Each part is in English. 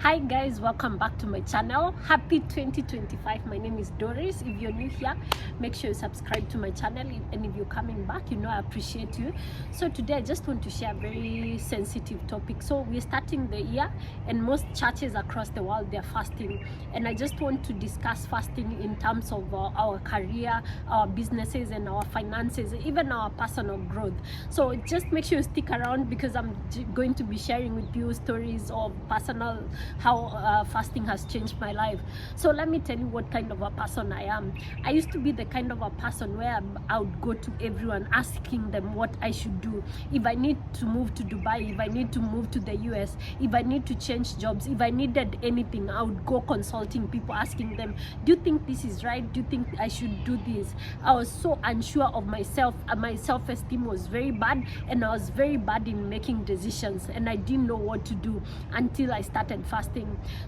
Hi guys, welcome back to my channel. Happy 2025. My name is Doris. If you're new here, make sure you subscribe to my channel, and if you're coming back, you know I appreciate you. So today I just want to share a very sensitive topic. So we're starting the year and most churches across the world, they're fasting, and I just want to discuss fasting in terms of our career, our businesses, and our finances, even our personal growth. So just make sure you stick around, because I'm going to be sharing with you stories of personal how fasting has changed my life. So let me tell you what kind of a person I am. I used to be the kind of a person where I would go to everyone asking them what I should do. If I need to move to Dubai, if I need to move to the US, if I need to change jobs, if I needed anything, I would go consulting people, asking them, do you think this is right? Do you think I should do this? I was so unsure of myself, and my self-esteem was very bad, and I was very bad in making decisions, and I didn't know what to do until I started fasting.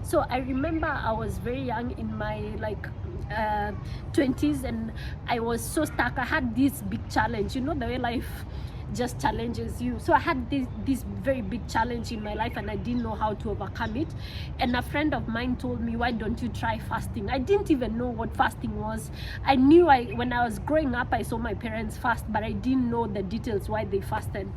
So I remember I was very young, in my 20s, and I was so stuck. I had this big challenge, you know, the way life just challenges you. So I had this very big challenge in my life, and I didn't know how to overcome it. And a friend of mine told me, why don't you try fasting? I didn't even know what fasting was. I knew when I was growing up, I saw my parents fast, but I didn't know the details why they fasted.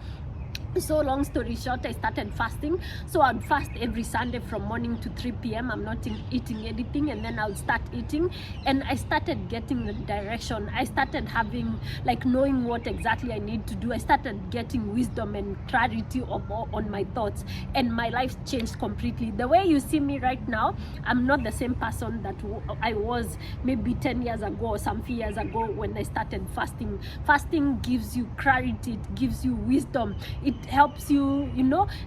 So long story short, I started fasting. So I'd fast every Sunday from morning to 3 p.m. I'm not eating anything, and then I would start eating, and I started getting the direction. I started having, knowing what exactly I need to do. I started getting wisdom and clarity on my thoughts, and my life changed completely. The way you see me right now, I'm not the same person that I was maybe 10 years ago or some few years ago when I started fasting. Fasting gives you clarity, it gives you wisdom, it helps you,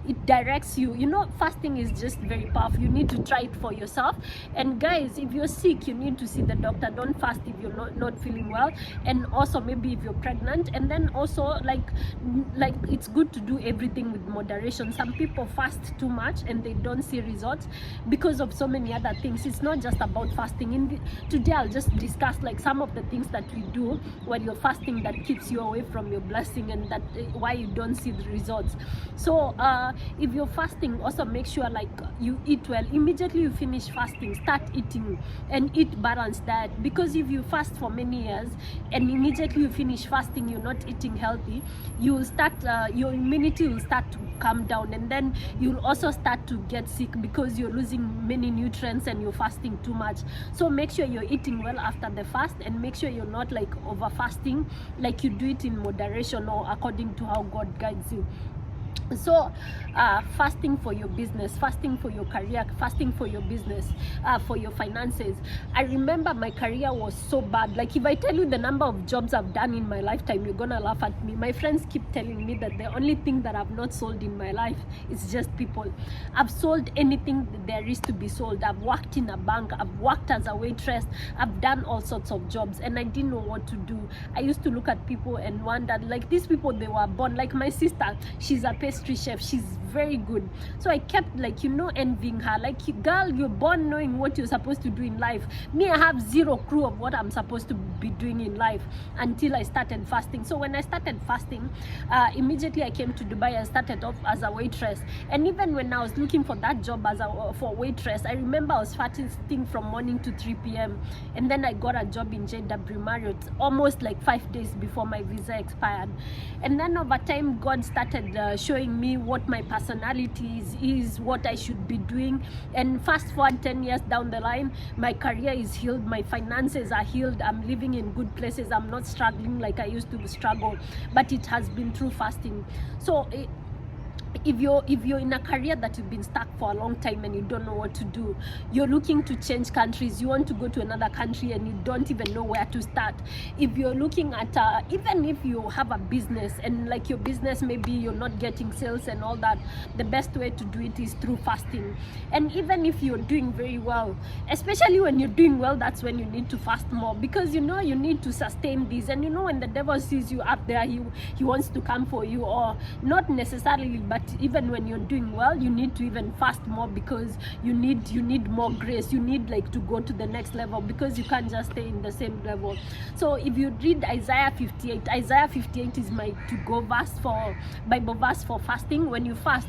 it directs you. Fasting is just very powerful. You need to try it for yourself. And guys, if you're sick, you need to see the doctor. Don't fast if you're not feeling well. And also maybe if you're pregnant. And then also like it's good to do everything with moderation. Some people fast too much and they don't see results because of so many other things. It's not just about fasting. Today I'll just discuss some of the things that we do when you're fasting that keeps you away from your blessing, and that why you don't see the results. So if you're fasting, also make sure you eat well. Immediately you finish fasting, start eating, and eat balanced diet. Because if you fast for many years and immediately you finish fasting, you're not eating healthy, you will start your immunity will start to come down, and then you'll also start to get sick because you're losing many nutrients and you're fasting too much. So make sure you're eating well after the fast, and make sure you're not over fasting. You do it in moderation or according to how God guides you. So fasting for your business, fasting for your career, fasting for your business, for your finances. I remember my career was so bad. If I tell you the number of jobs I've done in my lifetime, you're gonna laugh at me. My friends keep telling me that the only thing that I've not sold in my life is just people. I've sold anything there is to be sold. I've worked in a bank, I've worked as a waitress, I've done all sorts of jobs, and I didn't know what to do. I used to look at people and wonder, these people, they were born. My sister, she's a pastry chef, she's very good. So I kept envying her. Girl, you're born knowing what you're supposed to do in life. Me, I have zero clue of what I'm supposed to be doing in life until I started fasting. So when I started fasting, immediately I came to Dubai and started off as a waitress. And even when I was looking for that job for waitress, I remember I was fasting from morning to 3 p.m. and then I got a job in JW Marriott almost 5 days before my visa expired. And then over time, God started showing me what my personality is, what I should be doing. And fast forward 10 years down the line, my career is healed, my finances are healed, I'm living in good places, I'm not struggling like I used to struggle, but it has been through fasting. So if you're in a career that you've been stuck for a long time and you don't know what to do, you're looking to change countries, you want to go to another country and you don't even know where to start. If you're looking at even if you have a business and your business, maybe you're not getting sales and all that, the best way to do it is through fasting. And even if you're doing very well, especially when you're doing well, that's when you need to fast more, because you need to sustain this. And when the devil sees you up there, he wants to come for you, or not necessarily, but even when you're doing well, you need to even fast more, because you need more grace. You need to go to the next level, because you can't just stay in the same level. So if you read Isaiah 58 is my to-go verse for Bible verse for fasting. When you fast,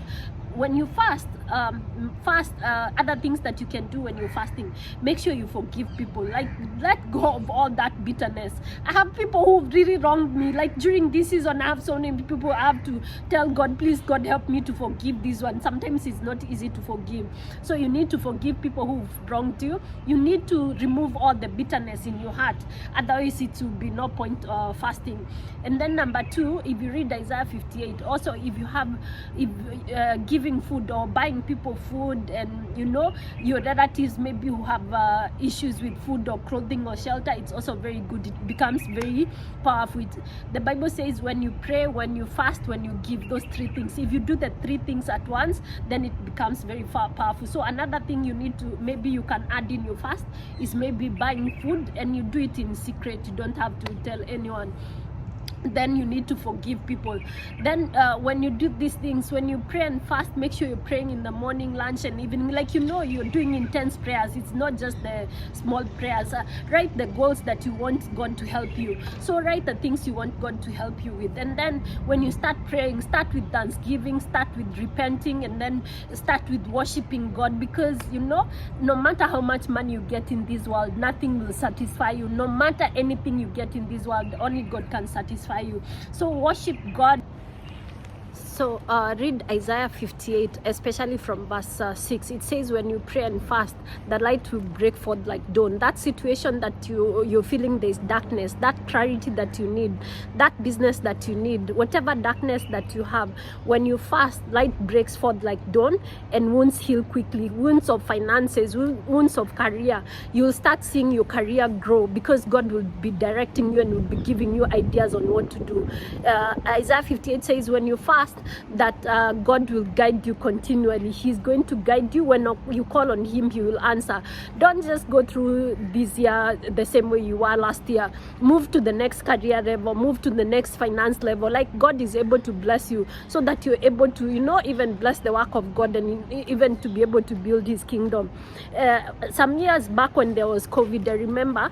fast, other things that you can do when you're fasting, make sure you forgive people. Like, let go of all that bitterness. I have people who really wronged me. Like during this season, I have so many people I have to tell God, please God help me to forgive this one. Sometimes it's not easy to forgive, so you need to forgive people who've wronged you. You need to remove all the bitterness in your heart, otherwise it will be no point fasting. And then number 2, if you read Isaiah 58, also if you have giving food or buying people food, and you know your relatives maybe who have issues with food or clothing or shelter, it's also very good. It becomes very powerful. The Bible says when you pray, when you fast, when you give, those 3 things, if you do the 3 things at once, then it becomes very powerful. So another thing you need to, maybe you can add in your fast, is maybe buying food, and you do it in secret. You don't have to tell anyone. Then you need to forgive people. Then when you do these things, when you pray and fast, make sure you're praying in the morning, lunch, and evening. Like, you know, you're doing intense prayers. It's not just the small prayers. Write the goals that you want God to help you. So write the things you want God to help you with. And then when you start praying, start with thanksgiving, start with repenting, and then start with worshiping God. Because, you know, no matter how much money you get in this world, nothing will satisfy you. No matter anything you get in this world, only God can satisfy you. So worship God. So read Isaiah 58, especially from verse 6. It says, when you pray and fast, the light will break forth like dawn. That situation that you're feeling there's darkness, that clarity that you need, that business that you need, whatever darkness that you have, when you fast, light breaks forth like dawn, and wounds heal quickly. Wounds of finances, wounds of career. You'll start seeing your career grow, because God will be directing you and will be giving you ideas on what to do. Isaiah 58 says, when you fast, that God will guide you continually. He's going to guide you. When you call on him, he will answer. Don't just go through this year the same way you were last year. Move to the next career level, move to the next finance level. Like, God is able to bless you, so that you're able to, you know, even bless the work of God, and even to be able to build his kingdom. Some years back when there was COVID, I remember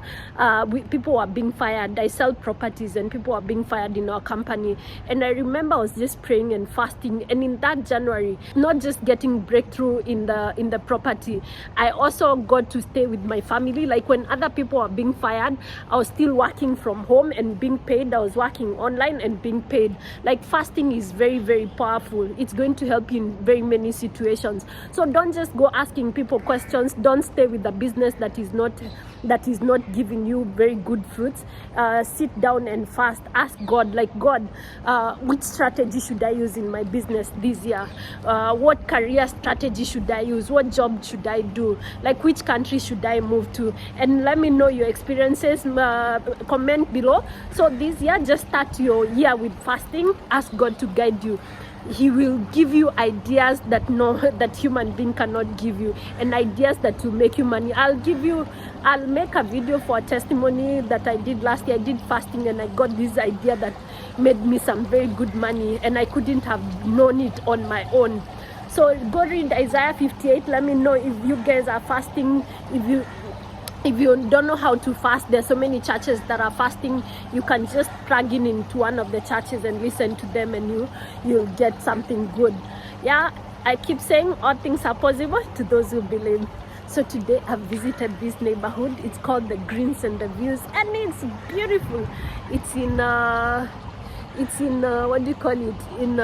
people were being fired. I sell properties, and people were being fired in our company. And I remember I was just praying and fasting, and in that January, not just getting breakthrough in the property, I also got to stay with my family. Like, when other people were being fired, I was still working from home and being paid. I was working online and being paid. Like, fasting is very, very powerful. It's going to help you in very many situations. So don't just go asking people questions. Don't stay with the business that is not giving you very good fruits. Sit down and fast. Ask God, like, God, which strategy should I use in my business this year? What career strategy should I use? What job should I do? Like, which country should I move to? And let me know your experiences. Comment below. So this year, just start your year with fasting. Ask God to guide you. He will give you ideas that human being cannot give you, and ideas that will make you money. I'll make a video for a testimony that I did last year. I did fasting, and I got this idea that made me some very good money, and I couldn't have known it on my own. So go read Isaiah 58. Let me know if you guys are fasting. If you don't know how to fast, there's so many churches that are fasting. You can just plug into one of the churches and listen to them, and you'll get something good. Yeah, I keep saying all things are possible to those who believe. So today I've visited this neighborhood. It's called the Greens and the Views, and it's beautiful. It's in what do you call it? In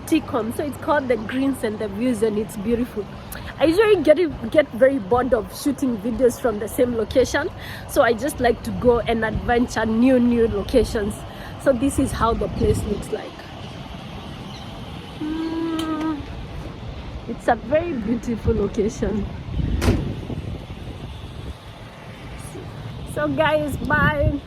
Ticom. So it's called the Greens and the Views, and it's beautiful. I usually get very bored of shooting videos from the same location, so I just like to go and adventure new locations. So this is how the place looks like. It's a very beautiful location. So guys, bye.